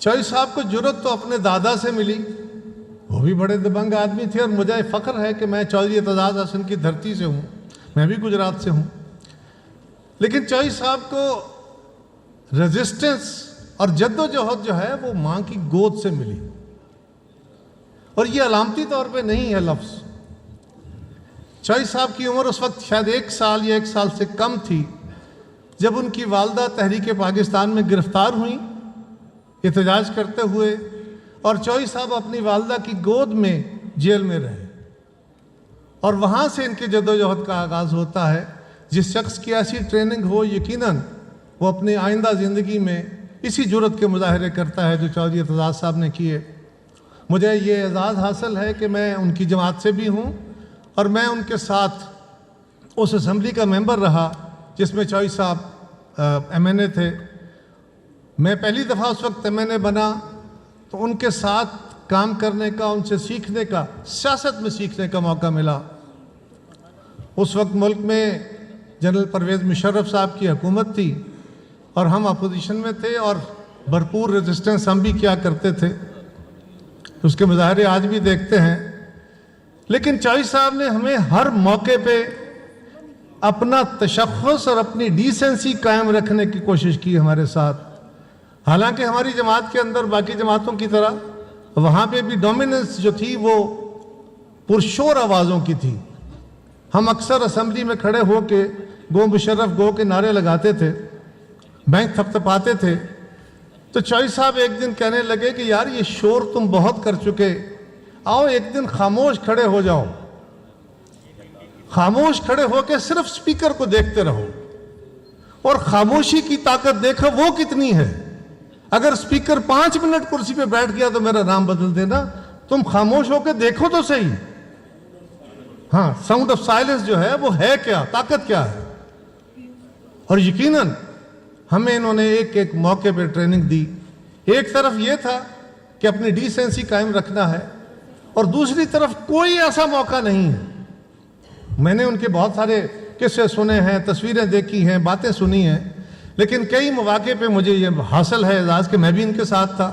चौधरी साहब को जुर्रत तो अपने दादा से मिली, वो भी बड़े दबंग आदमी थे और मुझे फ़ख्र है कि मैं चौधरी एतजाज़ हसन की धरती से हूँ, मैं भी गुजरात से हूँ। लेकिन चौधरी साहब को रेजिस्टेंस और जद्दोजहद जो है वो माँ की गोद से मिली, और ये अलामती तौर पे नहीं है लफ्ज़। चौधरी साहब की उम्र उस वक्त शायद 1 साल या 1 साल से कम थी जब उनकी वालदा तहरीक पाकिस्तान में गिरफ़्तार हुई एहतजाज करते हुए, और चौधरी साहब अपनी वालदा की गोद में जेल में रहे, और वहाँ से इनके जद्दोजहद का आगाज़ होता है। जिस शख्स की ऐसी ट्रेनिंग हो, यकीनन वो अपनी आइंदा ज़िंदगी में इसी जुर्रत के मुजाहरे करता है जो चौधरी एतजाज़ साहब ने किए। मुझे ये एजाज़ हासिल है कि मैं उनकी जमात से भी हूँ और मैं उनके साथ उस असम्बली का मेंबर रहा जिसमें चौधरी साहब MNA थे। मैं पहली दफ़ा उस वक्त MNA बना तो उनके साथ काम करने का, उनसे सीखने का, सियासत में सीखने का मौका मिला। उस वक्त मुल्क में जनरल परवेज़ मुशर्रफ साहब की हुकूमत थी और हम अपोजिशन में थे, और भरपूर रेजिस्टेंस हम भी क्या करते थे, उसके मुजाहरे आज भी देखते हैं। लेकिन चौधरी साहब ने हमें हर मौके पे अपना तशख़्ख़ुस और अपनी डिसेंसी कायम रखने की कोशिश की हमारे साथ। हालांकि हमारी जमात के अंदर बाकी जमातों की तरह वहाँ पे भी डोमिनेंस जो थी वो पुरशोर आवाज़ों की थी। हम अक्सर असम्बली में खड़े हो के गो मुशर्रफ गो के नारे लगाते थे, बैंक थपथपाते थे। तो चौधरी साहब एक दिन कहने लगे कि यार ये शोर तुम बहुत कर चुके, आओ एक दिन खामोश खड़े हो जाओ, खामोश खड़े होकर सिर्फ स्पीकर को देखते रहो, और खामोशी की ताकत देखो वो कितनी है। अगर स्पीकर 5 मिनट कुर्सी पे बैठ गया तो मेरा नाम बदल देना, तुम खामोश होकर देखो तो सही। हाँ, साउंड ऑफ साइलेंस जो है वो है क्या, ताकत क्या है। और यकीनन हमें इन्होंने एक एक मौके पे ट्रेनिंग दी। एक तरफ ये था कि अपनी डिसेंसी कायम रखना है, और दूसरी तरफ कोई ऐसा मौका नहीं है। मैंने उनके बहुत सारे किस्से सुने हैं, तस्वीरें देखी हैं, बातें सुनी हैं, लेकिन कई मौके पे मुझे ये हासिल है एजाज़ कि मैं भी इनके साथ था।